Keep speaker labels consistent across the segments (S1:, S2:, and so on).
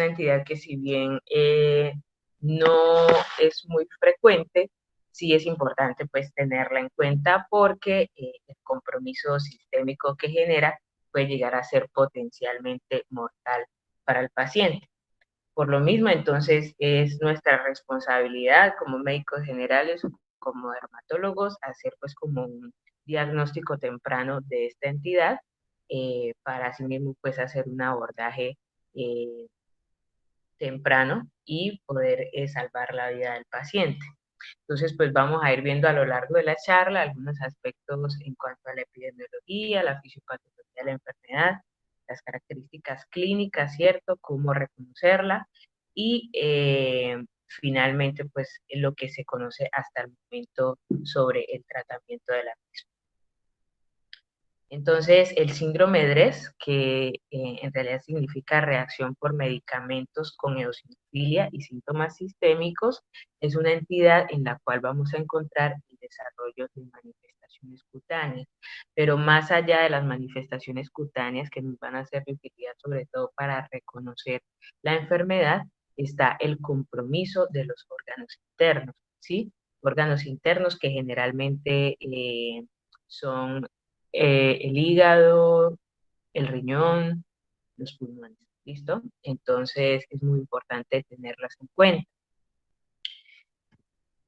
S1: entidad que si bien no es muy frecuente, sí es importante pues tenerla en cuenta porque el compromiso sistémico que genera puede llegar a ser potencialmente mortal para el paciente. Por lo mismo, entonces, es nuestra responsabilidad como médicos generales o como dermatólogos hacer pues como un diagnóstico temprano de esta entidad para así mismo pues hacer un abordaje eh, temprano y poder salvar la vida del paciente. Entonces, pues vamos a ir viendo a lo largo de la charla algunos aspectos en cuanto a la epidemiología, la fisiopatología de la enfermedad, las características clínicas, ¿cierto? Cómo reconocerla y finalmente, pues lo que se conoce hasta el momento sobre el tratamiento de la misma. Entonces, el síndrome de Dres, que en realidad significa reacción por medicamentos con eosinofilia y síntomas sistémicos, es una entidad en la cual vamos a encontrar el desarrollo de manifestaciones cutáneas. Pero más allá de las manifestaciones cutáneas que nos van a ser de utilidad sobre todo para reconocer la enfermedad, está el compromiso de los órganos internos, ¿sí? Órganos internos que generalmente son el hígado, el riñón, los pulmones, ¿listo? Entonces es muy importante tenerlas en cuenta.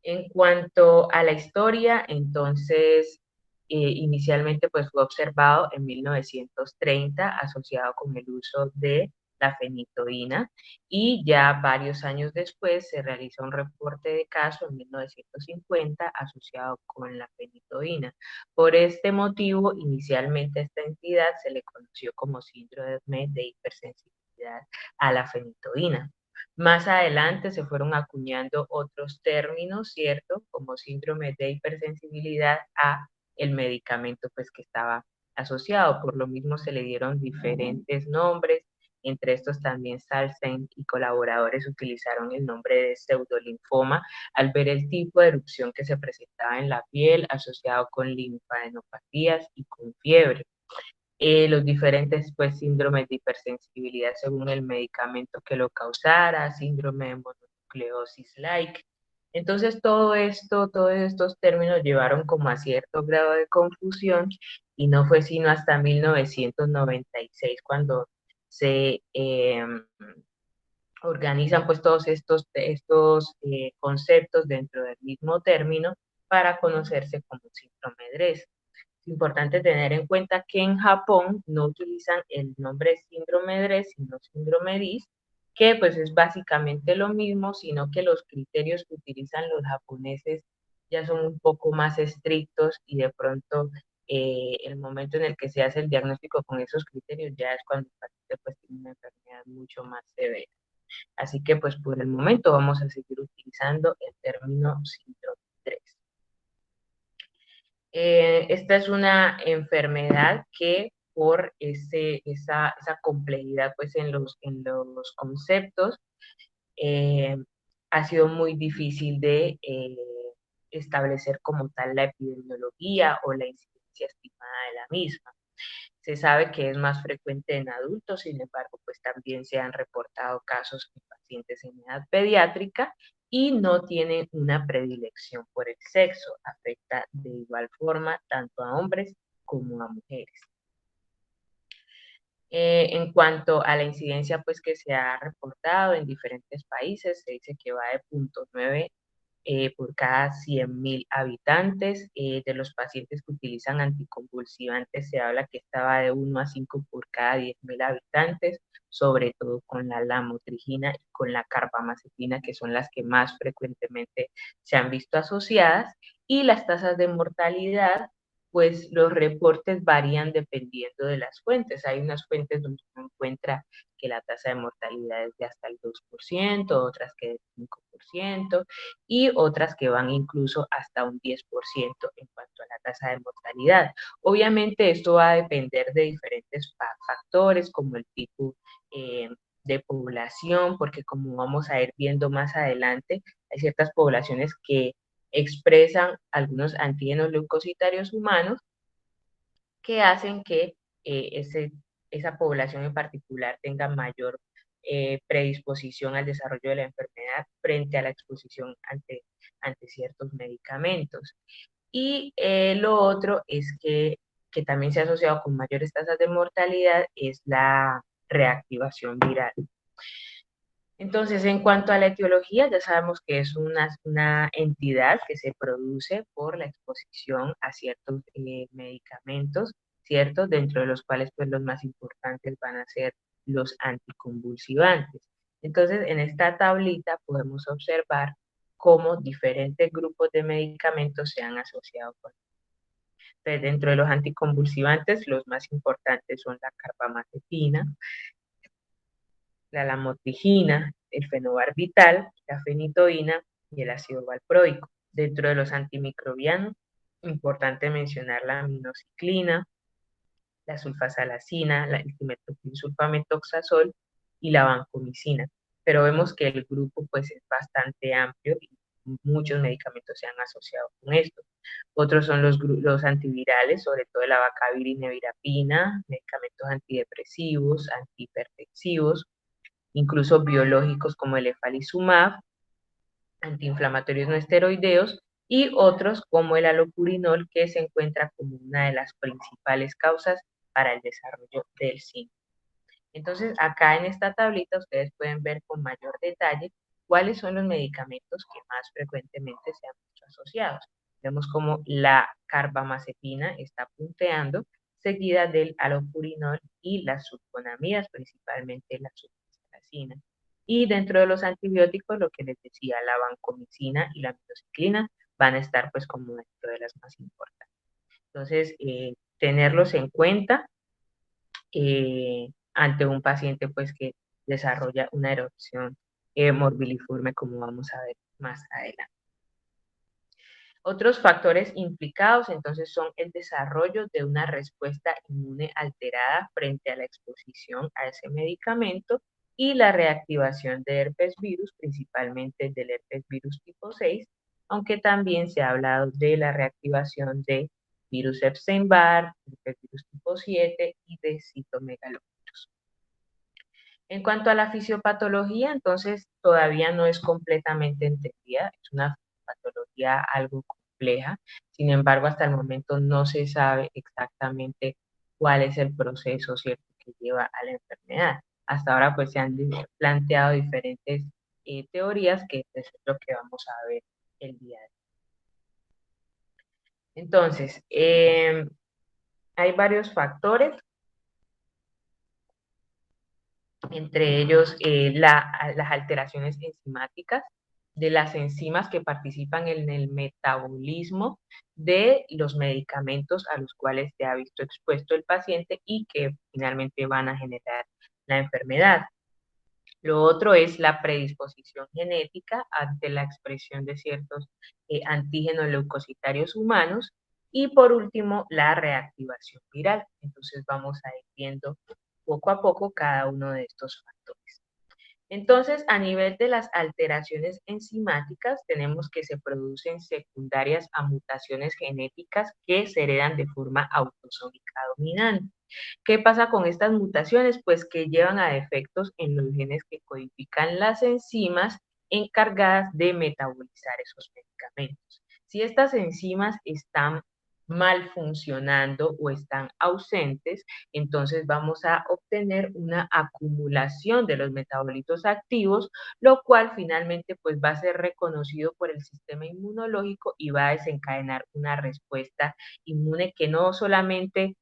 S1: En cuanto a la historia, entonces inicialmente pues fue observado en 1930 asociado con el uso de la fenitoína y ya varios años después se realiza un reporte de caso en 1950 asociado con la fenitoína. Por este motivo, inicialmente a esta entidad se le conoció como síndrome de hipersensibilidad a la fenitoína. Más adelante se fueron acuñando otros términos, ¿cierto? Como síndrome de hipersensibilidad a el medicamento pues que estaba asociado. Por lo mismo se le dieron diferentes nombres. Entre estos también Salstein y colaboradores utilizaron el nombre de pseudolinfoma al ver el tipo de erupción que se presentaba en la piel asociado con linfadenopatías y con fiebre. Los diferentes pues, síndromes de hipersensibilidad según el medicamento que lo causara, síndrome de mononucleosis-like. Entonces todo esto, todos estos términos llevaron como a cierto grado de confusión y no fue sino hasta 1996 cuando se organizan pues todos estos conceptos dentro del mismo término para conocerse como síndrome de Dres. Es importante tener en cuenta que en Japón no utilizan el nombre síndrome de Dres, sino síndrome DIS, que pues es básicamente lo mismo, sino que los criterios que utilizan los japoneses ya son un poco más estrictos y de pronto el momento en el que se hace el diagnóstico con esos criterios ya es cuando el paciente pues tiene una enfermedad mucho más severa. Así que pues por el momento vamos a seguir utilizando el término síndrome de Dres. Esta es una enfermedad que por esa complejidad pues en los conceptos eh, ha sido muy difícil de establecer como tal la epidemiología o la incidencia estimada de la misma. Se sabe que es más frecuente en adultos, sin embargo, pues también se han reportado casos en pacientes en edad pediátrica y no tiene una predilección por el sexo. Afecta de igual forma tanto a hombres como a mujeres. En cuanto a la incidencia pues, que se ha reportado en diferentes países, se dice que va de 0.9 por cada 100.000 habitantes. De los pacientes que utilizan anticonvulsivantes se habla que estaba de 1 a 5 por cada 10.000 habitantes, sobre todo con la lamotrigina y con la carbamazepina, que son las que más frecuentemente se han visto asociadas. Y las tasas de mortalidad, pues los reportes varían dependiendo de las fuentes. Hay unas fuentes donde se encuentra que la tasa de mortalidad es de hasta el 2%, otras que del 5%, y otras que van incluso hasta un 10% en cuanto a la tasa de mortalidad. Obviamente esto va a depender de diferentes factores como el tipo de población, porque como vamos a ir viendo más adelante, hay ciertas poblaciones que expresan algunos antígenos leucocitarios humanos que hacen que ese esa población en particular tenga mayor predisposición al desarrollo de la enfermedad frente a la exposición ante ciertos medicamentos. Y lo otro es que también se ha asociado con mayores tasas de mortalidad es la reactivación viral. Entonces, en cuanto a la etiología, ya sabemos que es una entidad que se produce por la exposición a ciertos medicamentos, ¿cierto? Dentro de los cuales, pues, los más importantes van a ser los anticonvulsivantes. Entonces, en esta tablita podemos observar cómo diferentes grupos de medicamentos se han asociado con. Entonces, dentro de los anticonvulsivantes, los más importantes son la carbamazepina, la lamotrigina, el fenobarbital, la fenitoína y el ácido valproico. Dentro de los antimicrobianos, importante mencionar la aminociclina, la sulfasalacina, el sulfametoxazol y la vancomicina. Pero vemos que el grupo pues es bastante amplio y muchos medicamentos se han asociado con esto. Otros son los antivirales, sobre todo la abacavir y nevirapina, medicamentos antidepresivos, antihipertensivos, incluso biológicos como el efalisumab, antiinflamatorios no esteroideos, y otros como el alopurinol, que se encuentra como una de las principales causas para el desarrollo del síndrome. Entonces, acá en esta tablita ustedes pueden ver con mayor detalle cuáles son los medicamentos que más frecuentemente se han visto asociados. Vemos como la carbamazepina está punteando, seguida del alopurinol y las sulfonamidas, principalmente la sulfasalacina. Y dentro de los antibióticos, lo que les decía, la vancomicina y la aminociclina van a estar pues como dentro de las más importantes. Entonces, tenerlos en cuenta ante un paciente pues que desarrolla una erupción morbiliforme, como vamos a ver más adelante. Otros factores implicados entonces son el desarrollo de una respuesta inmune alterada frente a la exposición a ese medicamento y la reactivación de herpes virus, principalmente del herpes virus tipo 6, aunque también se ha hablado de la reactivación de virus Epstein-Barr, herpes virus tipo 7 y de citomegalovirus. En cuanto a la fisiopatología, entonces todavía no es completamente entendida, es una patología algo compleja, sin embargo hasta el momento no se sabe exactamente cuál es el proceso, ¿cierto?, que lleva a la enfermedad. Hasta ahora pues se han planteado diferentes teorías que es lo que vamos a ver el día de hoy. Entonces, hay varios factores, entre ellos las alteraciones enzimáticas de las enzimas que participan en el metabolismo de los medicamentos a los cuales se ha visto expuesto el paciente y que finalmente van a generar la enfermedad. Lo otro es la predisposición genética ante la expresión de ciertos antígenos leucocitarios humanos. Y por último, la reactivación viral. Entonces vamos a ir viendo poco a poco cada uno de estos factores. Entonces, a nivel de las alteraciones enzimáticas, tenemos que se producen secundarias a mutaciones genéticas que se heredan de forma autosómica dominante. ¿Qué pasa con estas mutaciones? Pues que llevan a defectos en los genes que codifican las enzimas encargadas de metabolizar esos medicamentos. Si estas enzimas están mal funcionando o están ausentes, entonces vamos a obtener una acumulación de los metabolitos activos, lo cual finalmente pues va a ser reconocido por el sistema inmunológico y va a desencadenar una respuesta inmune que no solamente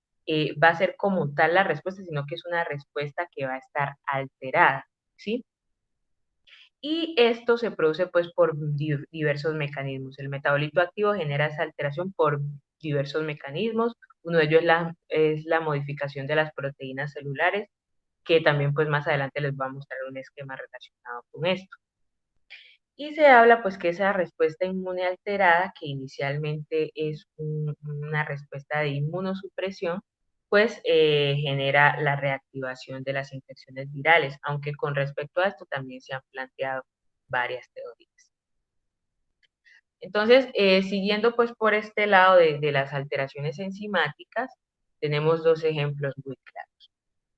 S1: va a ser como tal la respuesta, sino que es una respuesta que va a estar alterada, ¿sí? Y esto se produce pues por diversos mecanismos. El metabolito activo genera esa alteración por diversos mecanismos. Uno de ellos es la modificación de las proteínas celulares, que también pues más adelante les voy a mostrar un esquema relacionado con esto. Y se habla pues que esa respuesta inmune alterada, que inicialmente es una respuesta de inmunosupresión, pues genera la reactivación de las infecciones virales, aunque con respecto a esto también se han planteado varias teorías. Entonces, siguiendo pues por este lado de las alteraciones enzimáticas, tenemos dos ejemplos muy claros.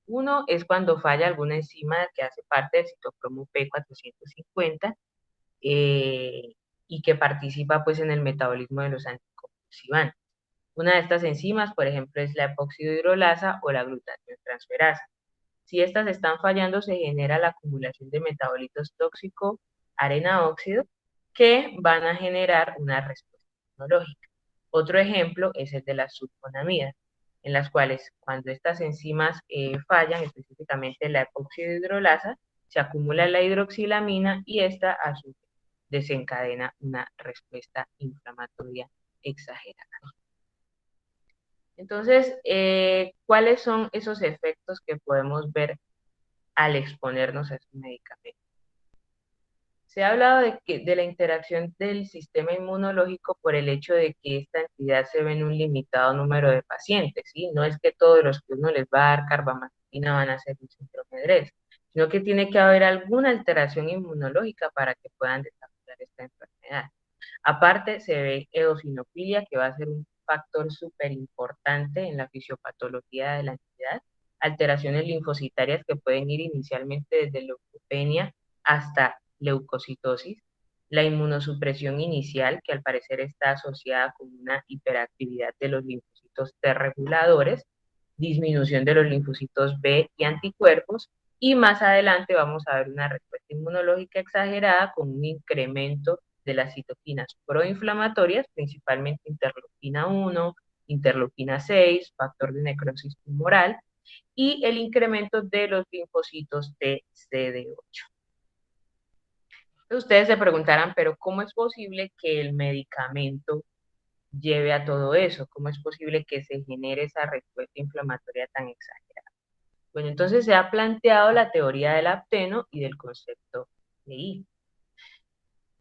S1: Uno es cuando falla alguna enzima que hace parte del citocromo P450 y que participa pues en el metabolismo de los anticonvulsivantes. Una de estas enzimas, por ejemplo, es la epoxidrohidrolasa o la glutatión transferasa. Si estas están fallando, se genera la acumulación de metabolitos tóxicos, arena-óxido, que van a generar una respuesta inmunológica. Otro ejemplo es el de las sulfonamidas, en las cuales cuando estas enzimas fallan, específicamente la epoxidrohidrolasa, se acumula la hidroxilamina y esta a su vez desencadena una respuesta inflamatoria exagerada. Entonces, ¿cuáles son esos efectos que podemos ver al exponernos a estos medicamentos? Se ha hablado de la interacción del sistema inmunológico por el hecho de que esta entidad se ve en un limitado número de pacientes, ¿sí? No es que todos los que uno les va a dar carbamazepina van a ser un síndrome de Dres, sino que tiene que haber alguna alteración inmunológica para que puedan desarrollar esta enfermedad. Aparte, se ve eosinofilia, que va a ser un factor súper importante en la fisiopatología de la entidad, alteraciones linfocitarias que pueden ir inicialmente desde leucopenia hasta leucocitosis, la inmunosupresión inicial, que al parecer está asociada con una hiperactividad de los linfocitos T reguladores, disminución de los linfocitos B y anticuerpos, y más adelante vamos a ver una respuesta inmunológica exagerada con un incremento de las citoquinas proinflamatorias, principalmente interleuquina 1, interleuquina 6, factor de necrosis tumoral, y el incremento de los linfocitos T CD8. Ustedes se preguntarán, pero ¿cómo es posible que el medicamento lleve a todo eso? ¿Cómo es posible que se genere esa respuesta inflamatoria tan exagerada? Bueno, entonces se ha planteado la teoría del apteno y del concepto de I.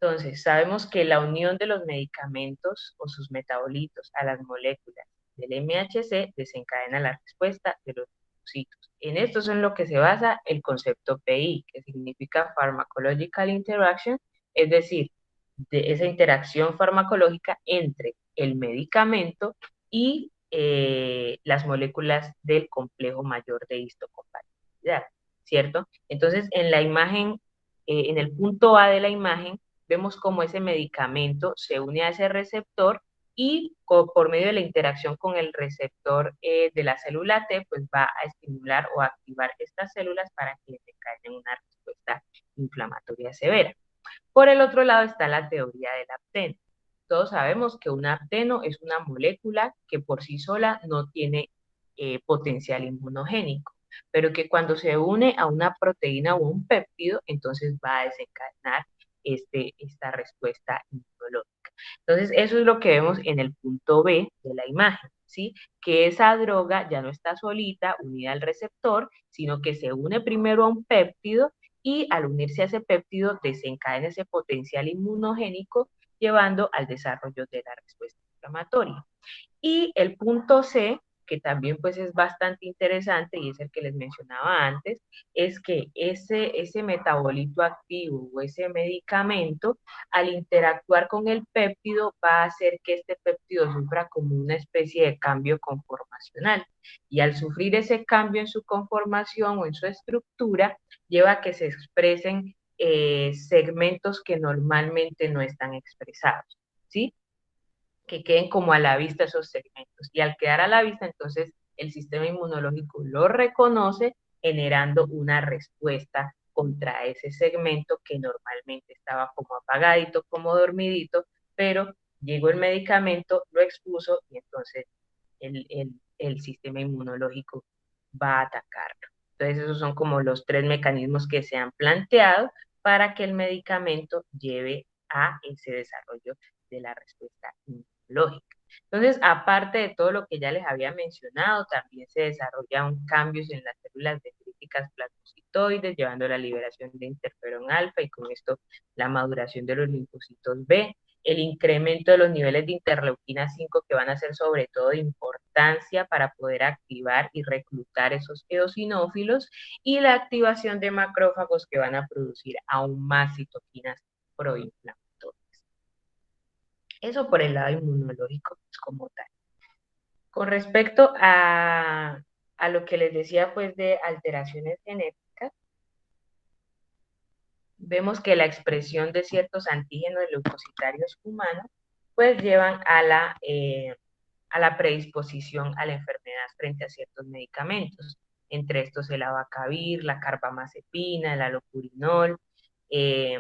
S1: Entonces, sabemos que la unión de los medicamentos o sus metabolitos a las moléculas del MHC desencadena la respuesta de los linfocitos. En esto es en lo que se basa el concepto PI, que significa Pharmacological Interaction, es decir, de esa interacción farmacológica entre el medicamento y las moléculas del complejo mayor de histocompatibilidad, ¿cierto? Entonces, en la imagen, en el punto A de la imagen, vemos cómo ese medicamento se une a ese receptor y por medio de la interacción con el receptor de la célula T, pues va a estimular o activar estas células para que desencadenen una respuesta inflamatoria severa. Por el otro lado está la teoría del apteno. Todos sabemos que un apteno es una molécula que por sí sola no tiene potencial inmunogénico, pero que cuando se une a una proteína o un péptido, entonces va a desencadenar esta respuesta inmunológica. Entonces, eso es lo que vemos en el punto B de la imagen, ¿sí? Que esa droga ya no está solita, unida al receptor, sino que se une primero a un péptido y al unirse a ese péptido desencadena ese potencial inmunogénico, llevando al desarrollo de la respuesta inflamatoria. Y el punto C, que también pues es bastante interesante y es el que les mencionaba antes, es que ese metabolito activo o ese medicamento, al interactuar con el péptido, va a hacer que este péptido sufra como una especie de cambio conformacional. Y al sufrir ese cambio en su conformación o en su estructura, lleva a que se expresen segmentos que normalmente no están expresados, ¿sí? Que queden como a la vista esos segmentos. Y al quedar a la vista, entonces el sistema inmunológico lo reconoce, generando una respuesta contra ese segmento que normalmente estaba como apagadito, como dormidito, pero llegó el medicamento, lo expuso y entonces el sistema inmunológico va a atacarlo. Entonces esos son como los tres mecanismos que se han planteado para que el medicamento lleve a ese desarrollo de la respuesta inmunológica. Entonces, aparte de todo lo que ya les había mencionado, también se desarrollan cambios en las células dendríticas plasmocitoides, llevando a la liberación de interferón alfa y con esto la maduración de los linfocitos B, el incremento de los niveles de interleuquina 5 que van a ser sobre todo de importancia para poder activar y reclutar esos eosinófilos y la activación de macrófagos que van a producir aún más citoquinas proinflamatorias. Eso por el lado inmunológico pues, como tal. Con respecto a lo que les decía pues de alteraciones genéticas, vemos que la expresión de ciertos antígenos leucocitarios humanos pues llevan a la predisposición a la enfermedad frente a ciertos medicamentos, entre estos el abacavir, la carbamazepina, el alopurinol, eh,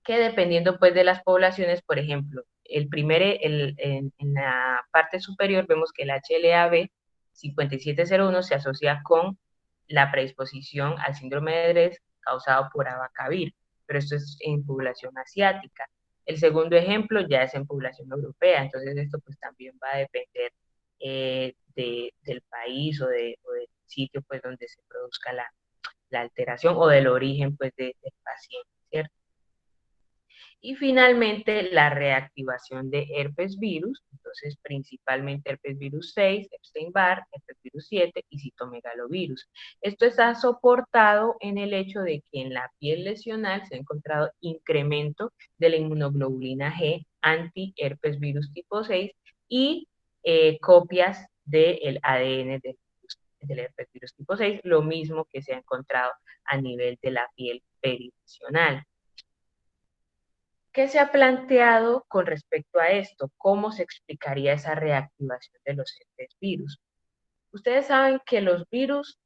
S1: que dependiendo pues de las poblaciones, por ejemplo, en la parte superior vemos que el HLA-B 5701 se asocia con la predisposición al síndrome de Dres causado por abacavir, pero esto es en población asiática. El segundo ejemplo ya es en población europea, entonces esto pues también va a depender del país o del sitio pues donde se produzca la alteración o del origen pues del paciente, ¿cierto? Y finalmente, la reactivación de herpes virus, entonces principalmente herpes virus 6, Epstein-Barr, herpes virus 7 y citomegalovirus. Esto está soportado en el hecho de que en la piel lesional se ha encontrado incremento de la inmunoglobulina G anti-herpes virus tipo 6 y copias del ADN del herpes virus tipo 6, lo mismo que se ha encontrado a nivel de la piel perilesional. ¿Qué se ha planteado con respecto a esto? ¿Cómo se explicaría esa reactivación de los herpes virus? Ustedes saben que los virus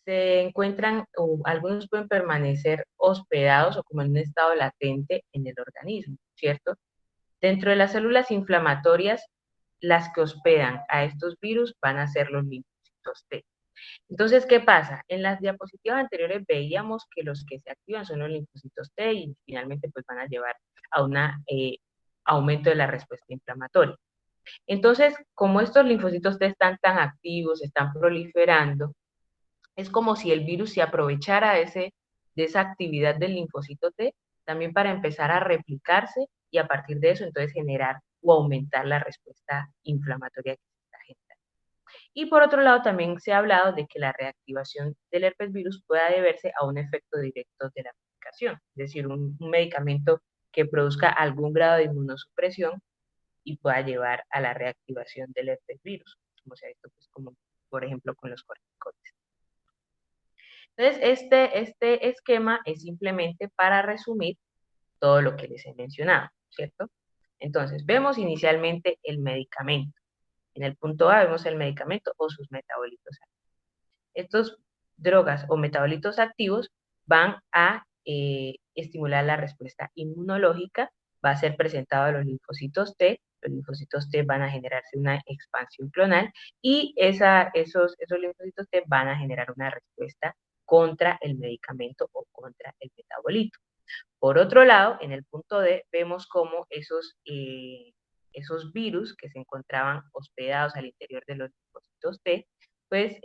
S1: se encuentran, o algunos pueden permanecer hospedados o como en un estado latente en el organismo, ¿cierto? Dentro de las células inflamatorias, las que hospedan a estos virus van a ser los linfocitos T. Entonces, ¿qué pasa? En las diapositivas anteriores veíamos que los que se activan son los linfocitos T y finalmente pues van a llevar a un aumento de la respuesta inflamatoria. Entonces, como estos linfocitos T están tan activos, están proliferando, es como si el virus se aprovechara de esa actividad del linfocito T también para empezar a replicarse y a partir de eso entonces generar o aumentar la respuesta inflamatoria que se está generando. Y por otro lado, también se ha hablado de que la reactivación del herpes virus pueda deberse a un efecto directo de la medicación, es decir, un medicamento que produzca algún grado de inmunosupresión y pueda llevar a la reactivación del herpes virus, como se ha visto, pues, como por ejemplo con los corticoides. Entonces, este esquema es simplemente para resumir todo lo que les he mencionado, ¿cierto? Entonces, vemos inicialmente el medicamento. En el punto A vemos el medicamento o sus metabolitos activos. Estos drogas o metabolitos activos van a estimular la respuesta inmunológica, va a ser presentado a los linfocitos T, los linfocitos T van a generarse una expansión clonal y esos linfocitos T van a generar una respuesta contra el medicamento o contra el metabolito. Por otro lado, en el punto D vemos cómo esos virus que se encontraban hospedados al interior de los linfocitos T, pues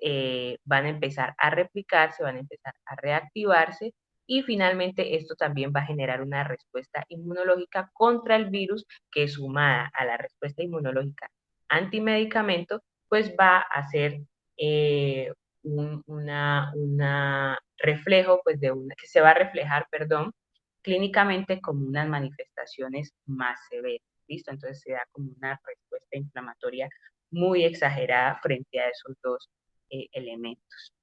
S1: van a empezar a replicarse, van a empezar a reactivarse y finalmente esto también va a generar una respuesta inmunológica contra el virus que sumada a la respuesta inmunológica antimedicamento, pues va a hacer una reflejo, pues que se va a reflejar, perdón, clínicamente como unas manifestaciones más severas, ¿listo? Entonces se da como una respuesta inflamatoria muy exagerada frente a esos dos elementos.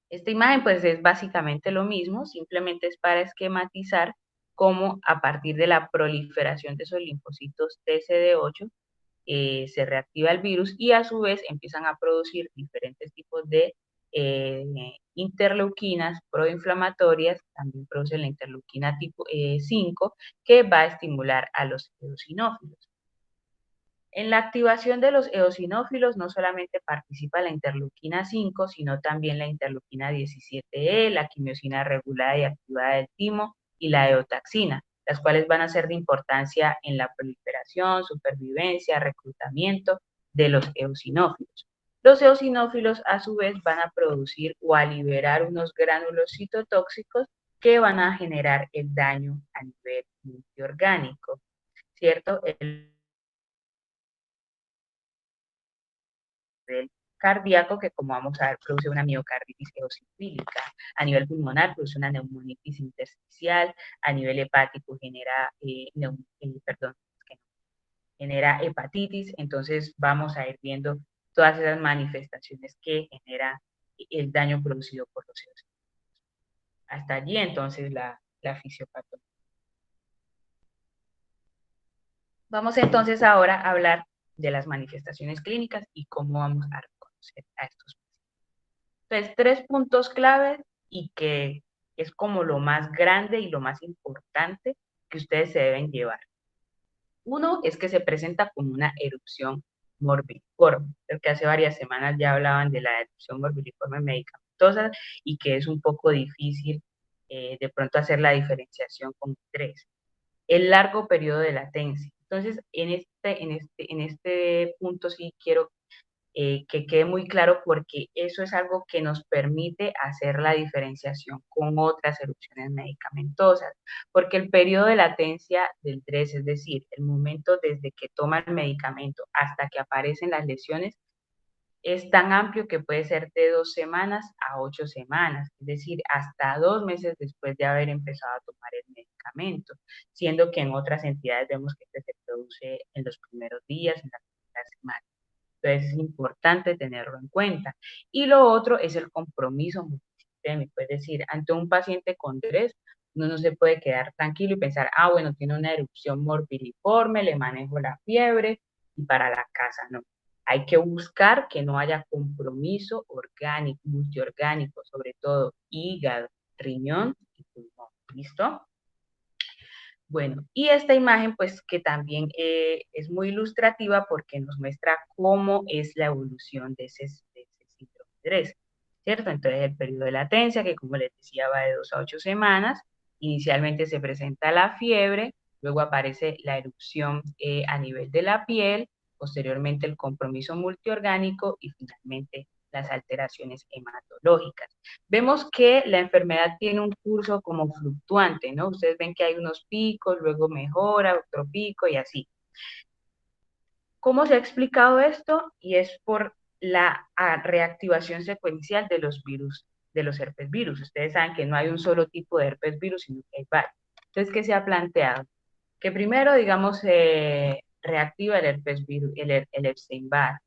S1: Esta imagen pues es básicamente lo mismo, simplemente es para esquematizar cómo a partir de la proliferación de esos linfocitos TCD8 se reactiva el virus y a su vez empiezan a producir diferentes tipos de interleuquinas proinflamatorias, también producen la interleuquina tipo 5, que va a estimular a los eosinófilos. En la activación de los eosinófilos no solamente participa la interleuquina 5, sino también la interleuquina 17E, la quimiosina regulada y activada del timo y la eotaxina, las cuales van a ser de importancia en la proliferación, supervivencia, reclutamiento de los eosinófilos. Los eosinófilos a su vez van a producir o a liberar unos gránulos citotóxicos que van a generar el daño a nivel multiorgánico, ¿cierto? El cardíaco, que como vamos a ver, produce una miocarditis eosinofílica. A nivel pulmonar, produce una neumonitis intersticial. A nivel hepático, genera hepatitis. Entonces, vamos a ir viendo todas esas manifestaciones que genera el daño producido por los seres humanos. Hasta allí entonces la fisiopatología. Vamos entonces ahora a hablar de las manifestaciones clínicas y cómo vamos a reconocer a estos pacientes. Entonces, 3 puntos claves y que es como lo más grande y lo más importante que ustedes se deben llevar. Uno es que se presenta como una erupción morbiliforme, porque hace varias semanas ya hablaban de la erupción morbiliforme medicamentosa y que es un poco difícil de pronto hacer la diferenciación con 3. El largo periodo de latencia. Entonces, en este punto sí quiero que quede muy claro porque eso es algo que nos permite hacer la diferenciación con otras erupciones medicamentosas, porque el periodo de latencia del DRES, es decir, el momento desde que toma el medicamento hasta que aparecen las lesiones, es tan amplio que puede ser de 2 semanas a 8 semanas, es decir, hasta 2 meses después de haber empezado a tomar el medicamento, siendo que en otras entidades vemos que este se produce en los primeros días, en la primera semana. Entonces es importante tenerlo en cuenta. Y lo otro es el compromiso multisistémico, es decir, ante un paciente con DRES, uno no se puede quedar tranquilo y pensar, ah, bueno, tiene una erupción morbiliforme, le manejo la fiebre y para la casa, no. Hay que buscar que no haya compromiso orgánico, multiorgánico, sobre todo hígado, riñón y pulmón. ¿Listo? Bueno, y esta imagen, pues que también es muy ilustrativa porque nos muestra cómo es la evolución de ese síndrome de DRES, ¿cierto? Entonces, el periodo de latencia, que como les decía, va de 2 a 8 semanas, inicialmente se presenta la fiebre, luego aparece la erupción a nivel de la piel, posteriormente el compromiso multiorgánico y finalmente las alteraciones hematológicas. Vemos que la enfermedad tiene un curso como fluctuante, ¿no? Ustedes ven que hay unos picos, luego mejora, otro pico y así. ¿Cómo se ha explicado esto? Y es por la reactivación secuencial de los virus, de los herpes virus. Ustedes saben que no hay un solo tipo de herpes virus, sino que hay varios. Entonces, ¿qué se ha planteado? Que primero, digamos, se reactiva el herpes virus, el Epstein-Barr,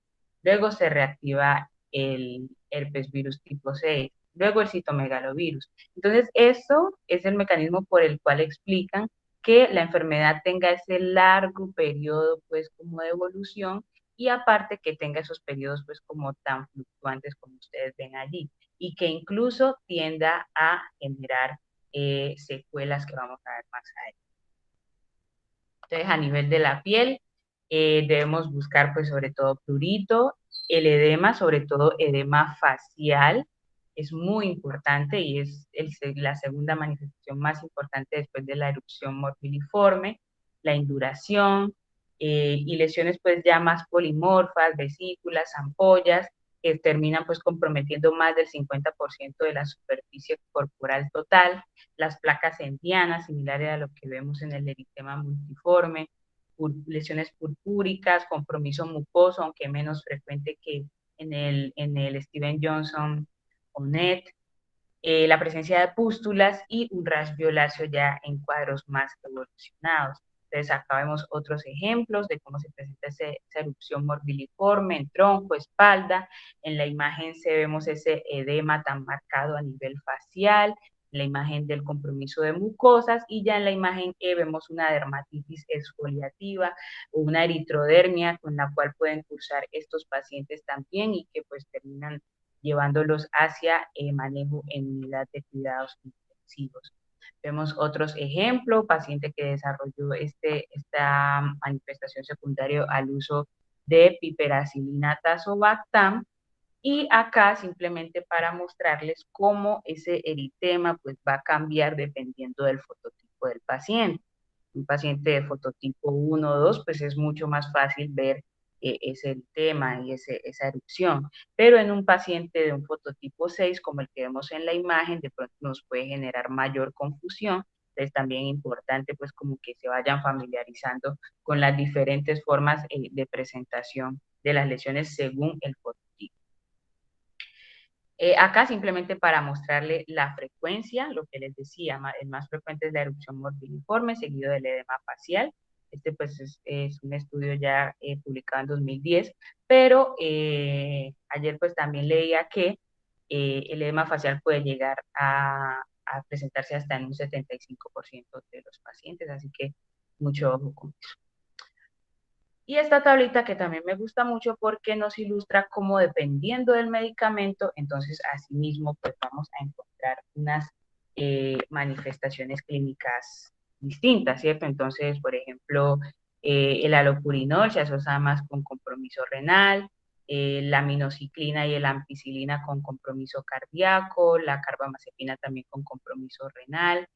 S1: luego se reactiva el herpes virus tipo 6, luego el citomegalovirus. Entonces, eso es el mecanismo por el cual explican que la enfermedad tenga ese largo periodo, pues, como de evolución, y aparte que tenga esos periodos, pues, como tan fluctuantes como ustedes ven allí, y que incluso tienda a generar secuelas que vamos a ver más adelante. Entonces, a nivel de la piel, debemos buscar, pues, sobre todo prurito, el edema, sobre todo edema facial, es muy importante y es la segunda manifestación más importante después de la erupción morbiliforme, la induración y lesiones, pues, ya más polimorfas, vesículas, ampollas, que terminan, pues, comprometiendo más del 50% de la superficie corporal total, las placas entianas, similares a lo que vemos en el eritema multiforme, lesiones purpúricas, compromiso mucoso, aunque menos frecuente que en el Steven Johnson o NET, la presencia de pústulas y un rash violáceo ya en cuadros más evolucionados. Entonces acá vemos otros ejemplos de cómo se presenta esa erupción morbiliforme en tronco, espalda. En la imagen se vemos ese edema tan marcado a nivel facial, la imagen del compromiso de mucosas y ya en la imagen E vemos una dermatitis exfoliativa o una eritrodermia con la cual pueden cursar estos pacientes también y que pues terminan llevándolos hacia manejo en unidad de cuidados intensivos. Vemos otros ejemplos, paciente que desarrolló esta manifestación secundaria al uso de piperacilina tazobactam, y acá simplemente para mostrarles cómo ese eritema pues va a cambiar dependiendo del fototipo del paciente. Un paciente de fototipo 1 o 2 pues es mucho más fácil ver ese eritema y esa erupción, pero en un paciente de un fototipo 6 como el que vemos en la imagen de pronto nos puede generar mayor confusión. Entonces también es importante pues como que se vayan familiarizando con las diferentes formas de presentación de las lesiones según el fototipo. Acá simplemente para mostrarle la frecuencia, lo que les decía, el más frecuente es la erupción morbiliforme, seguido del edema facial, este pues es un estudio ya publicado en 2010, pero ayer pues también leía que el edema facial puede llegar a presentarse hasta en un 75% de los pacientes, así que mucho ojo con eso. Y esta tablita que también me gusta mucho porque nos ilustra cómo dependiendo del medicamento, entonces asimismo pues vamos a encontrar unas manifestaciones clínicas distintas, ¿cierto? Entonces, por ejemplo, el alopurinol se asocia más con compromiso renal, la minociclina y la ampicilina con compromiso cardíaco, la carbamazepina también con compromiso renal,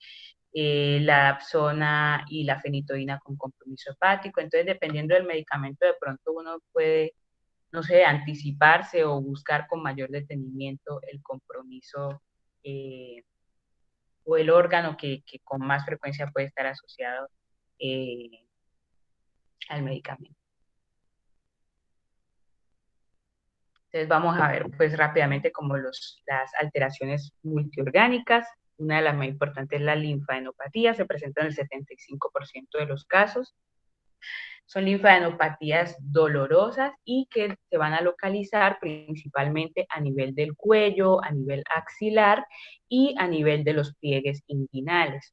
S1: la dapsona y la fenitoína con compromiso hepático. Entonces, dependiendo del medicamento, de pronto uno puede, no sé, anticiparse o buscar con mayor detenimiento el compromiso o el órgano que con más frecuencia puede estar asociado eh, al medicamento. Entonces vamos a ver pues rápidamente como las alteraciones multiorgánicas. Una de las más importantes es la linfadenopatía, se presenta en el 75% de los casos. Son linfadenopatías dolorosas y que se van a localizar principalmente a nivel del cuello, a nivel axilar y a nivel de los pliegues inguinales.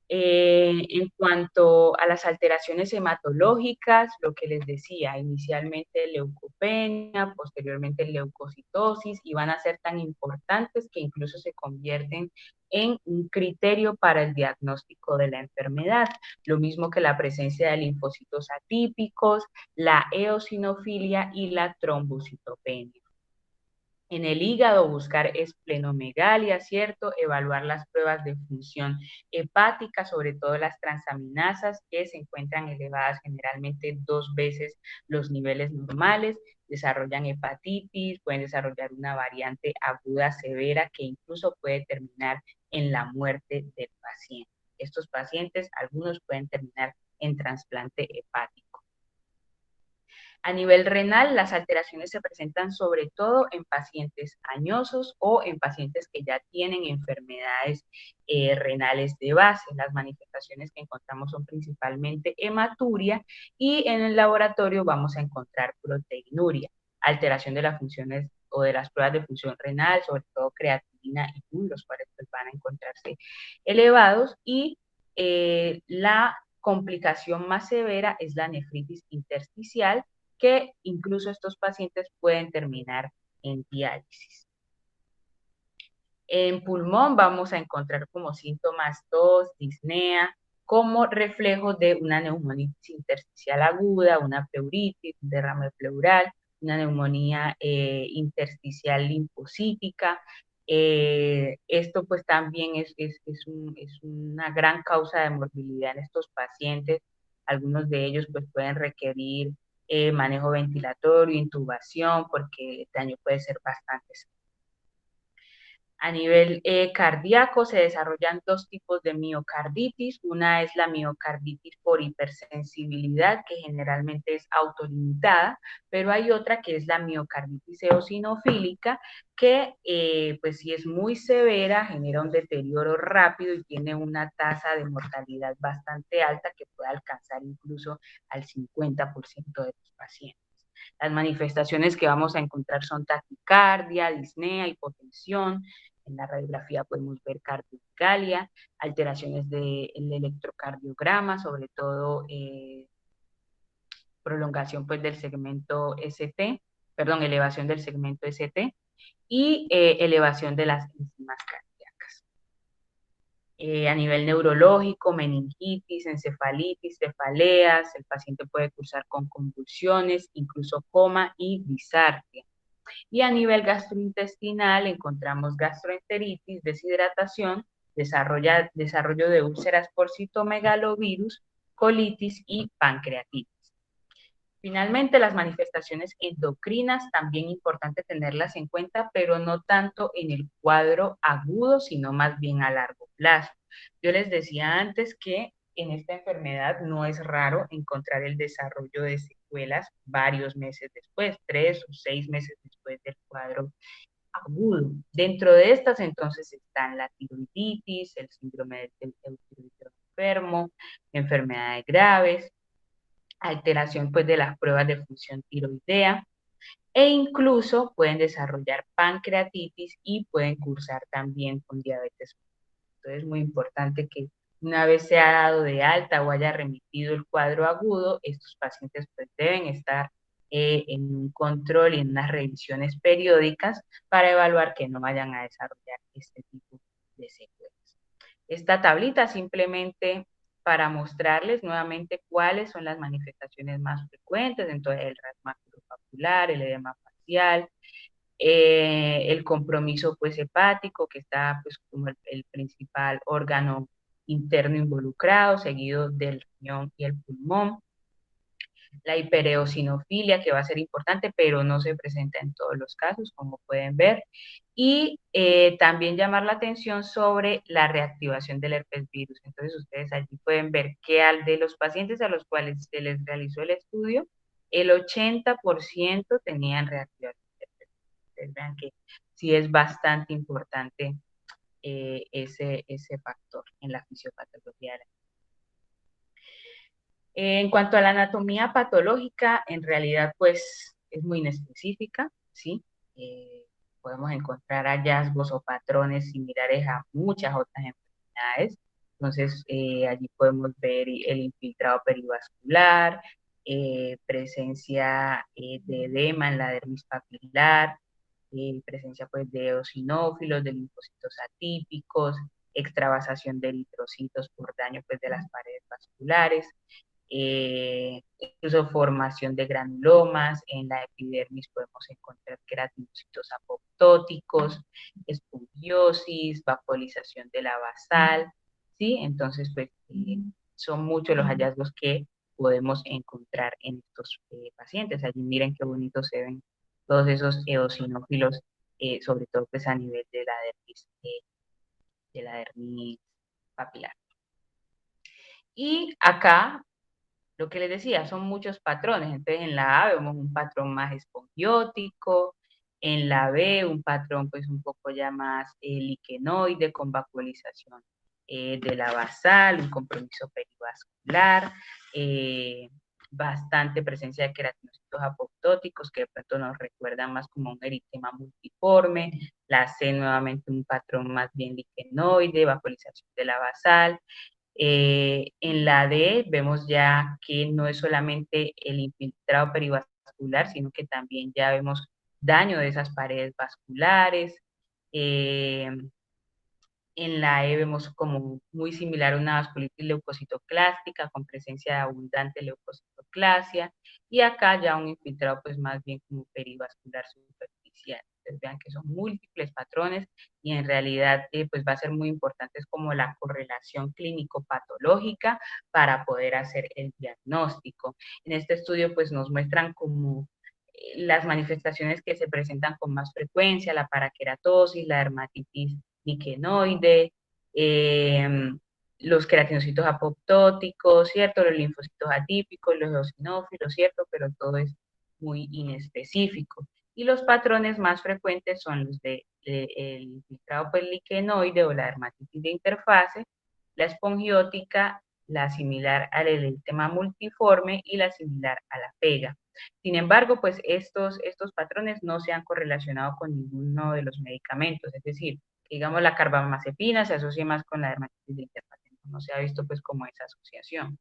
S1: En cuanto a las alteraciones hematológicas, lo que les decía, inicialmente leucopenia, posteriormente leucocitosis, y van a ser tan importantes que incluso se convierten en un criterio para el diagnóstico de la enfermedad. Lo mismo que la presencia de linfocitos atípicos, la eosinofilia y la trombocitopenia. En el hígado buscar esplenomegalia, ¿cierto? Evaluar las pruebas de función hepática, sobre todo las transaminasas que se encuentran elevadas generalmente 2 veces los niveles normales, desarrollan hepatitis, pueden desarrollar una variante aguda severa que incluso puede terminar en la muerte del paciente. Estos pacientes, algunos pueden terminar en trasplante hepático. A nivel renal, las alteraciones se presentan sobre todo en pacientes añosos o en pacientes que ya tienen enfermedades renales de base. Las manifestaciones que encontramos son principalmente hematuria y en el laboratorio vamos a encontrar proteinuria, alteración de las funciones o de las pruebas de función renal, sobre todo creatinina y PUM, los cuales pues, van a encontrarse elevados, y la complicación más severa es la nefritis intersticial, que incluso estos pacientes pueden terminar en diálisis. En pulmón vamos a encontrar como síntomas tos, disnea, como reflejo de una neumonitis intersticial aguda, una pleuritis, un derrame pleural, una neumonía intersticial linfocítica. Esto pues también es una gran causa de morbilidad en estos pacientes. Algunos de ellos pues pueden requerir manejo ventilatorio, intubación, porque el daño puede ser bastante severo. A nivel cardíaco se desarrollan 2 tipos de miocarditis. Una es la miocarditis por hipersensibilidad, que generalmente es autolimitada, pero hay otra que es la miocarditis eosinofílica, que pues si es muy severa, genera un deterioro rápido y tiene una tasa de mortalidad bastante alta que puede alcanzar incluso al 50% de los pacientes. Las manifestaciones que vamos a encontrar son taquicardia, disnea, hipotensión. En la radiografía podemos ver cardiomegalia, alteraciones del electrocardiograma, sobre todo prolongación pues, del segmento ST, perdón, elevación del segmento ST y elevación de las enzimas cardíacas. A nivel neurológico, meningitis, encefalitis, cefaleas, el paciente puede cursar con convulsiones, incluso coma y disartria. Y a nivel gastrointestinal encontramos gastroenteritis, deshidratación, desarrollo de úlceras por citomegalovirus, colitis y pancreatitis. Finalmente, las manifestaciones endocrinas, también importante tenerlas en cuenta, pero no tanto en el cuadro agudo, sino más bien a largo plazo. Yo les decía antes que en esta enfermedad no es raro encontrar el desarrollo de secuelas varios meses después, 3 o 6 meses después del cuadro agudo. Dentro de estas entonces están la tiroiditis, el síndrome del enfermo, enfermedades graves, alteración pues de las pruebas de función tiroidea, e incluso pueden desarrollar pancreatitis y pueden cursar también con diabetes. Entonces es muy importante que una vez se ha dado de alta o haya remitido el cuadro agudo, estos pacientes pues deben estar en un control y en unas revisiones periódicas para evaluar que no vayan a desarrollar este tipo de secuelas. Esta tablita simplemente para mostrarles nuevamente cuáles son las manifestaciones más frecuentes, entonces el rasgo maculopapular, el edema facial, el compromiso pues hepático, que está pues como el principal órgano interno involucrado, seguido del riñón y el pulmón, la hipereosinofilia, que va a ser importante, pero no se presenta en todos los casos, como pueden ver, y también llamar la atención sobre la reactivación del herpes virus. Entonces ustedes allí pueden ver que de los pacientes a los cuales se les realizó el estudio, el 80% tenían reactivación del herpes virus. Ustedes vean que sí es bastante importante ese factor en la fisiopatología de la. En cuanto a la anatomía patológica, en realidad pues es muy inespecífica, ¿sí? Podemos encontrar hallazgos o patrones similares a muchas otras enfermedades. Entonces, allí podemos ver el infiltrado perivascular, presencia de edema en la dermis papilar, presencia pues de eosinófilos, de linfocitos atípicos, extravasación de eritrocitos por daño pues de las paredes vasculares, incluso formación de granulomas. En la epidermis podemos encontrar queratinocitos apoptóticos, espongiosis, vaporización de la basal, ¿sí? Entonces, pues, son muchos los hallazgos que podemos encontrar en estos pacientes. Allí miren qué bonitos se ven todos esos eosinófilos, sobre todo pues a nivel de la dermis papilar. Y acá lo que les decía, son muchos patrones. Entonces, en la A vemos un patrón más espongiótico, en la B un patrón pues un poco ya más liquenoide con vacuolización de la basal, un compromiso perivascular, bastante presencia de queratinocitos apoptóticos que de pronto nos recuerdan más como un eritema multiforme. La C nuevamente un patrón más bien liquenoide, vacuolización de la basal. En la D vemos ya que no es solamente el infiltrado perivascular, sino que también ya vemos daño de esas paredes vasculares. En la E vemos como muy similar a una vasculitis leucocitoclástica con presencia de abundante leucocitoclasia, y acá ya un infiltrado pues más bien como perivascular superficial. Entonces vean que son múltiples patrones y en realidad pues va a ser muy importante es como la correlación clínico-patológica para poder hacer el diagnóstico. En este estudio pues nos muestran como las manifestaciones que se presentan con más frecuencia, la paraqueratosis, la dermatitis niquenoide, los queratinocitos apoptóticos, ¿cierto? Los linfocitos atípicos, los eosinófilos, ¿cierto? Pero todo es muy inespecífico. Y los patrones más frecuentes son los el infiltrado liquenoide o la dermatitis de interfase, la espongiótica, la similar al eritema multiforme y la similar a la pega. Sin embargo, pues estos patrones no se han correlacionado con ninguno de los medicamentos, es decir, digamos la carbamazepina se asocia más con la dermatitis de interfase, no se ha visto pues como esa asociación.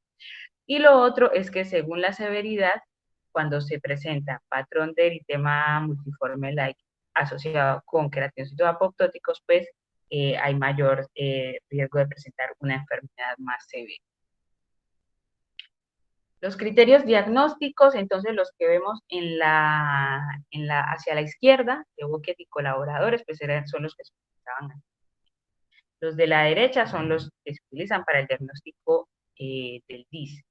S1: Y lo otro es que según la severidad, cuando se presenta patrón de eritema multiforme like asociado con queratinocitos apoptóticos, pues hay mayor riesgo de presentar una enfermedad más severa. Los criterios diagnósticos, entonces los que vemos hacia la izquierda, de Bucket y colaboradores, pues son los que se utilizaban aquí. Los de la derecha son los que se utilizan para el diagnóstico del DIS,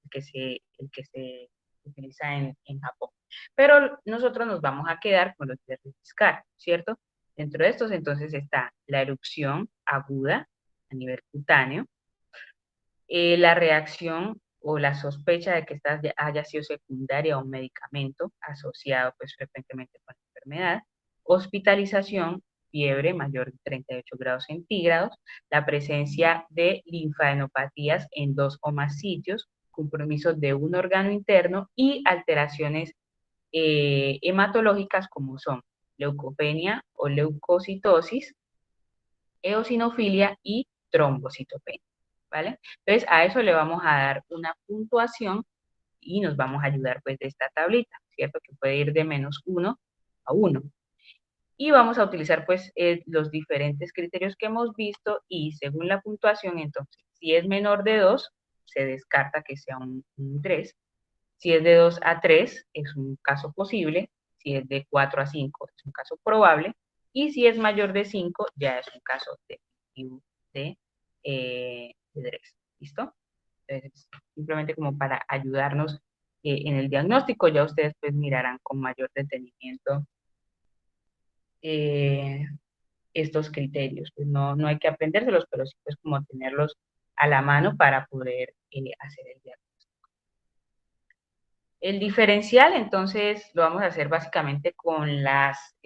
S1: el que se utiliza en Japón. Pero nosotros nos vamos a quedar con los de Ritzkar, ¿cierto? Dentro de estos entonces está la erupción aguda a nivel cutáneo, la reacción o la sospecha de que esta haya sido secundaria a un medicamento asociado pues frecuentemente con la enfermedad, hospitalización fiebre mayor de 38 grados centígrados, la presencia de linfadenopatías en 2 o más sitios, compromiso de un órgano interno y alteraciones hematológicas como son leucopenia o leucocitosis, eosinofilia y trombocitopenia, ¿vale? Entonces, a eso le vamos a dar una puntuación y nos vamos a ayudar pues de esta tablita, ¿cierto? Que puede ir de -1 a 1. Y vamos a utilizar pues los diferentes criterios que hemos visto y según la puntuación, entonces, si es menor de 2, se descarta que sea un 3. Si es de 2 a 3, es un caso posible. Si es de 4 a 5, es un caso probable. Y si es mayor de 5, ya es un caso definitivo de 3. ¿Listo? Entonces, simplemente como para ayudarnos en el diagnóstico, ya ustedes pues mirarán con mayor detenimiento eh, estos criterios. Pues no hay que aprendérselos, pero sí pues como tenerlos a la mano para poder hacer el diagnóstico. El diferencial, entonces, lo vamos a hacer básicamente con las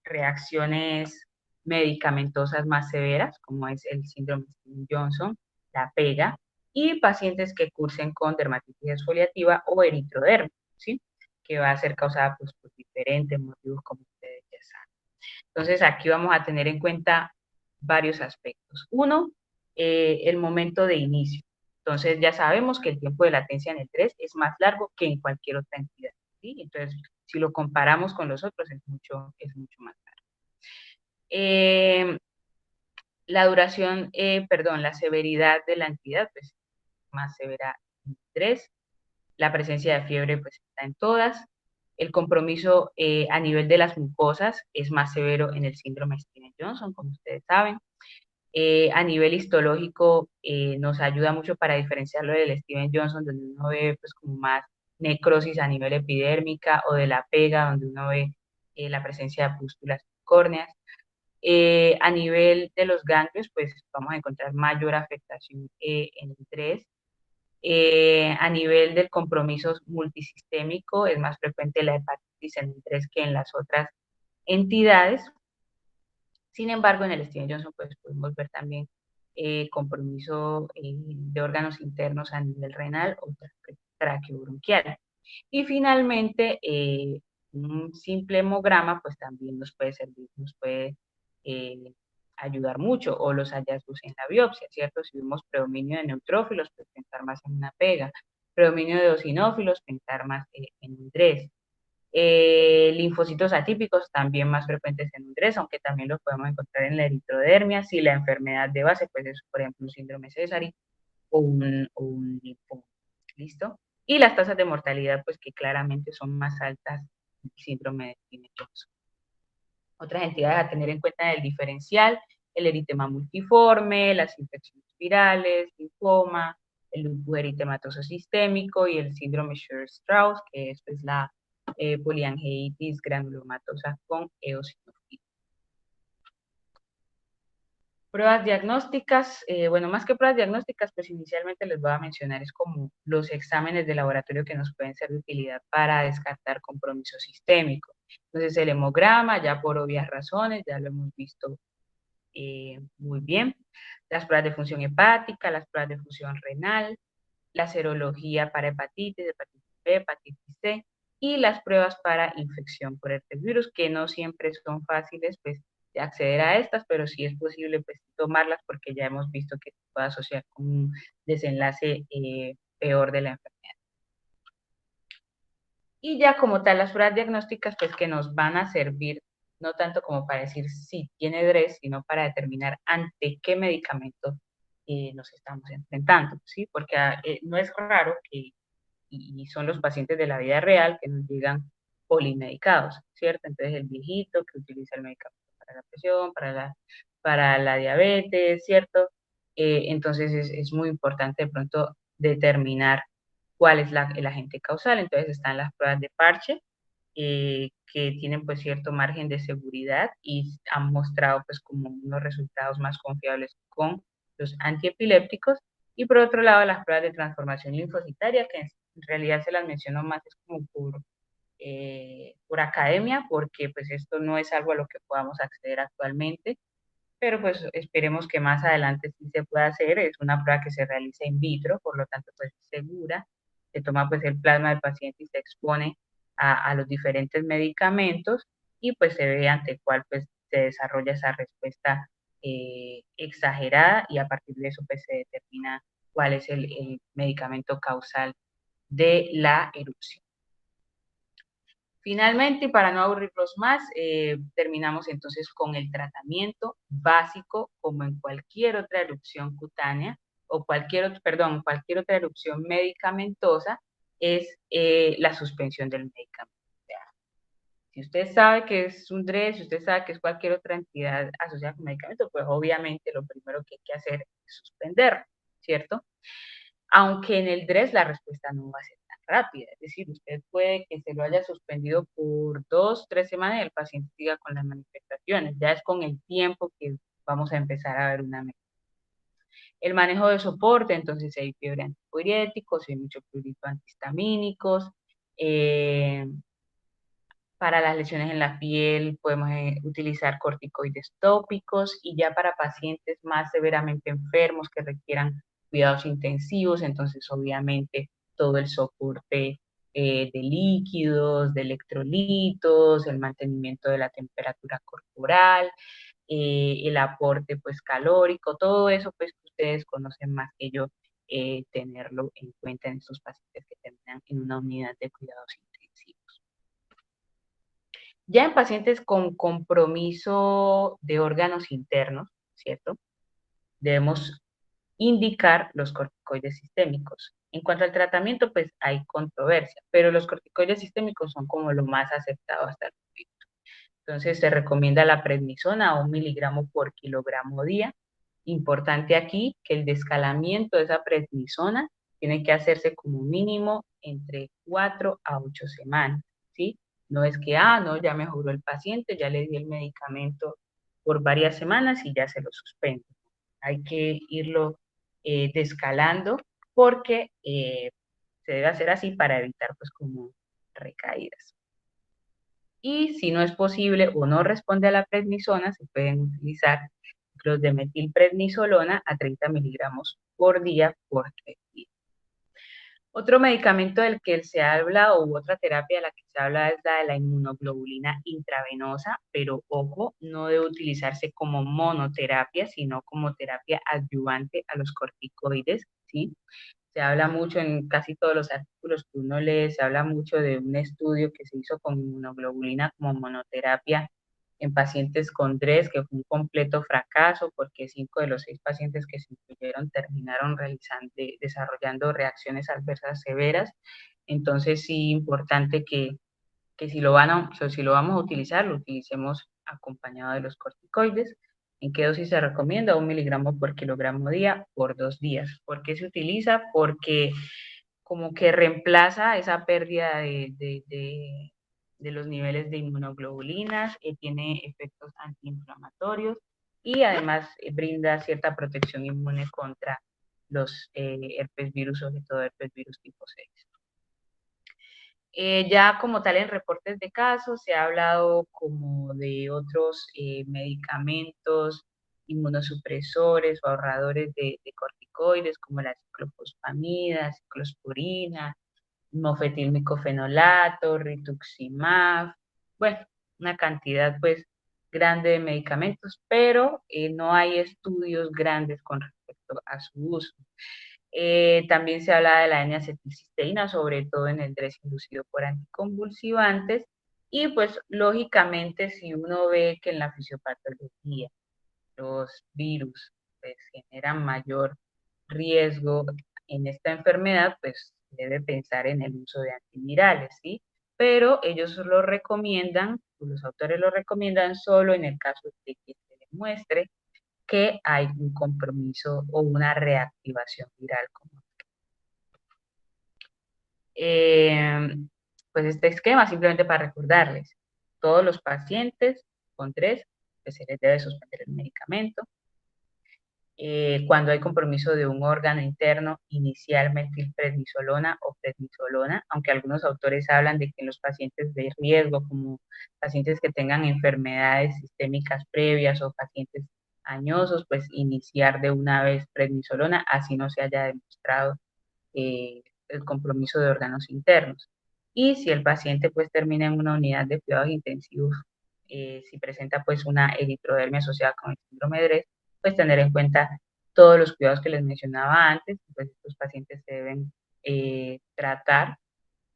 S1: reacciones medicamentosas más severas, como es el síndrome Stevens-Johnson, la pega, y pacientes que cursen con dermatitis exfoliativa o eritroderma, ¿sí? Que va a ser causada pues, por diferentes motivos, como ustedes ya saben. Entonces, aquí vamos a tener en cuenta varios aspectos. Uno, el momento de inicio. Entonces, ya sabemos que el tiempo de latencia en el 3 es más largo que en cualquier otra entidad, ¿sí? Entonces, si lo comparamos con los otros, es mucho más largo. La duración, perdón, la severidad de la entidad, pues, más severa en el 3. La presencia de fiebre, pues, está en todas. El compromiso a nivel de las mucosas es más severo en el síndrome Stevens-Johnson, como ustedes saben. A nivel histológico nos ayuda mucho para diferenciarlo del Stevens-Johnson, donde uno ve pues como más necrosis a nivel epidérmica, o de la pega, donde uno ve la presencia de pústulas córneas. A nivel de los ganglios, pues vamos a encontrar mayor afectación en el 3. A nivel del compromiso multisistémico, es más frecuente la hepatitis en el 3 que en las otras entidades. Sin embargo, en el Steven Johnson pues, podemos ver también compromiso de órganos internos a nivel renal o traqueobronquial. Y finalmente, un simple hemograma pues también nos puede servir, nos puede eh, ayudar mucho, o los hallazgos en la biopsia, ¿cierto? Si vemos predominio de neutrófilos, pues pensar más en una pega, predominio de eosinófilos, pensar más en un DRES. Linfocitos atípicos también más frecuentes en un DRES, aunque también los podemos encontrar en la eritrodermia, si la enfermedad de base pues es, por ejemplo, un síndrome Sézary o un linfoma. ¿Listo? Y las tasas de mortalidad, pues que claramente son más altas en el síndrome de Stevens-Johnson. Otras entidades a tener en cuenta en el diferencial: el eritema multiforme, las infecciones virales, linfoma, el lupus eritematoso sistémico y el síndrome Scher-Strauss, que es pues, la poliangeitis granulomatosa con eosinofilia. Pruebas diagnósticas, bueno, más que pruebas diagnósticas, pues inicialmente les voy a mencionar es como los exámenes de laboratorio que nos pueden ser de utilidad para descartar compromiso sistémico. Entonces el hemograma, ya por obvias razones, ya lo hemos visto muy bien. Las pruebas de función hepática, las pruebas de función renal, la serología para hepatitis, hepatitis B, hepatitis C, y las pruebas para infección por herpesvirus, que no siempre son fáciles, pues, de acceder a estas, pero sí es posible, pues, tomarlas porque ya hemos visto que se puede asociar con un desenlace peor de la enfermedad. Y ya como tal, las pruebas diagnósticas, pues, que nos van a servir no tanto como para decir si tiene DRES, sino para determinar ante qué medicamento nos estamos enfrentando, ¿sí? Porque no es raro que y son los pacientes de la vida real que nos llegan polimedicados, ¿cierto? Entonces el viejito que utiliza el medicamento para la presión, para la diabetes, ¿cierto? Entonces es muy importante de pronto determinar cuál es el agente causal. Entonces están las pruebas de parche, que tienen pues cierto margen de seguridad y han mostrado pues como unos resultados más confiables con los antiepilépticos. Y por otro lado, las pruebas de transformación linfocitaria, que en realidad se las menciono más es como por por academia, porque pues esto no es algo a lo que podamos acceder actualmente, pero pues esperemos que más adelante sí se pueda hacer. Es una prueba que se realiza in vitro, por lo tanto pues es segura. Se toma pues el plasma del paciente y se expone a los diferentes medicamentos y pues se ve ante cuál pues se desarrolla esa respuesta exagerada, y a partir de eso pues se determina cuál es el medicamento causal de la erupción. Finalmente, y para no aburrirlos más, terminamos entonces con el tratamiento básico, como en cualquier otra erupción cutánea, o cualquier otra erupción medicamentosa, es la suspensión del medicamento. O sea, si usted sabe que es un DRES, si usted sabe que es cualquier otra entidad asociada con medicamento, pues obviamente lo primero que hay que hacer es suspenderlo, ¿cierto? Aunque en el DRES la respuesta no va a ser tan rápida, es decir, usted puede que se lo haya suspendido por 2, 3 semanas y el paciente siga con las manifestaciones, ya es con el tiempo que vamos a empezar a ver una mejora. El manejo de soporte, entonces hay fiebre antipiréticos, hay muchos pruritos antihistamínicos, para las lesiones en la piel podemos utilizar corticoides tópicos, y ya para pacientes más severamente enfermos que requieran cuidados intensivos, entonces obviamente todo el soporte de líquidos, de electrolitos, el mantenimiento de la temperatura corporal, el aporte pues calórico, todo eso pues que ustedes conocen más que yo, tenerlo en cuenta en estos pacientes que terminan en una unidad de cuidados intensivos. Ya en pacientes con compromiso de órganos internos, ¿cierto? Debemos indicar los corticoides sistémicos. En cuanto al tratamiento, pues hay controversia, pero los corticoides sistémicos son como lo más aceptado hasta el momento. Entonces se recomienda la prednisona a 1 miligramo por kilogramo día. Importante aquí que el descalamiento de esa prednisona tiene que hacerse como mínimo entre 4 a 8 semanas, ¿sí? No es que, no, ya mejoró el paciente, ya le di el medicamento por varias semanas y ya se lo suspendo. Hay que irlo descalando, porque se debe hacer así para evitar pues como recaídas. Y si no es posible o no responde a la prednisona, se pueden utilizar los de metilprednisolona a 30 miligramos por día por 3 días. Otro medicamento del que se habla, u otra terapia de la que se habla, es la de la inmunoglobulina intravenosa, pero ojo, no debe utilizarse como monoterapia, sino como terapia adyuvante a los corticoides, ¿sí? Se habla mucho en casi todos los artículos que uno lee, se habla mucho de un estudio que se hizo con inmunoglobulina como monoterapia en pacientes con DRES, que fue un completo fracaso, porque 5 de los 6 pacientes que se incluyeron terminaron desarrollando reacciones adversas severas. Entonces sí, importante que si lo vamos a utilizar, lo utilicemos acompañado de los corticoides. ¿En qué dosis se recomienda? 1 miligramo por kilogramo día por 2 días. ¿Por qué se utiliza? Porque como que reemplaza esa pérdida de los niveles de inmunoglobulinas, tiene efectos antiinflamatorios y además brinda cierta protección inmune contra los herpes virus, sobre todo herpes virus tipo 6. Ya como tal en reportes de casos se ha hablado como de otros medicamentos inmunosupresores o ahorradores de corticoides, como la ciclofosfamida, ciclosporina, mofetilmicofenolato, rituximab, bueno, una cantidad pues grande de medicamentos, pero no hay estudios grandes con respecto a su uso. También se habla de la N-acetilcisteína, sobre todo en el DRES inducido por anticonvulsivantes, y pues lógicamente si uno ve que en la fisiopatología los virus pues generan mayor riesgo en esta enfermedad, pues debe pensar en el uso de antivirales, ¿sí? Pero ellos lo recomiendan, los autores lo recomiendan solo en el caso de que se demuestre que hay un compromiso o una reactivación viral. Pues este esquema, simplemente para recordarles, todos los pacientes con DRES, pues se les debe suspender el medicamento. Cuando hay compromiso de un órgano interno, inicialmente prednisolona o prednisolona, aunque algunos autores hablan de que en los pacientes de riesgo, como pacientes que tengan enfermedades sistémicas previas o pacientes añosos, pues iniciar de una vez prednisolona, así no se haya demostrado el compromiso de órganos internos. Y si el paciente pues termina en una unidad de cuidados intensivos, si presenta pues una eritrodermia asociada con el síndrome de Dres, pues tener en cuenta todos los cuidados que les mencionaba antes, pues estos pacientes se deben tratar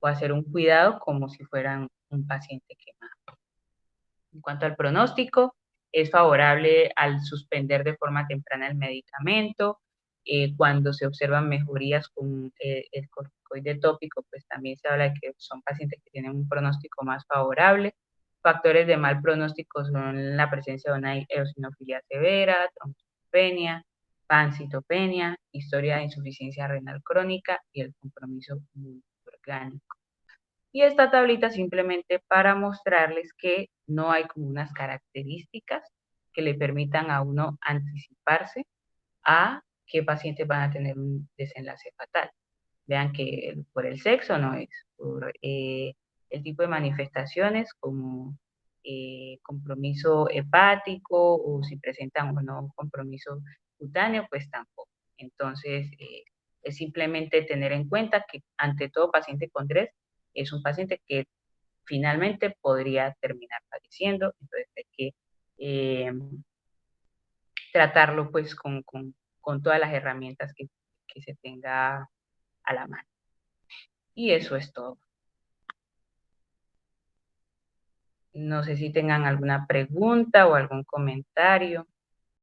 S1: o hacer un cuidado como si fueran un paciente quemado. En cuanto al pronóstico, es favorable al suspender de forma temprana el medicamento. Cuando se observan mejorías con el corticoide tópico, pues también se habla de que son pacientes que tienen un pronóstico más favorable. Factores de mal pronóstico son la presencia de una eosinofilia severa, trombocitopenia, pancitopenia, historia de insuficiencia renal crónica y el compromiso multiorgánico. Y esta tablita simplemente para mostrarles que no hay como unas características que le permitan a uno anticiparse a qué pacientes van a tener un desenlace fatal. Vean que por el sexo no es, por el tipo de manifestaciones como compromiso hepático o si presentan o no compromiso cutáneo, pues tampoco. Entonces, es simplemente tener en cuenta que ante todo paciente con DRES es un paciente que finalmente podría terminar padeciendo, entonces hay que tratarlo pues con todas las herramientas que se tenga a la mano. Y eso es todo. No sé si tengan alguna pregunta o algún comentario.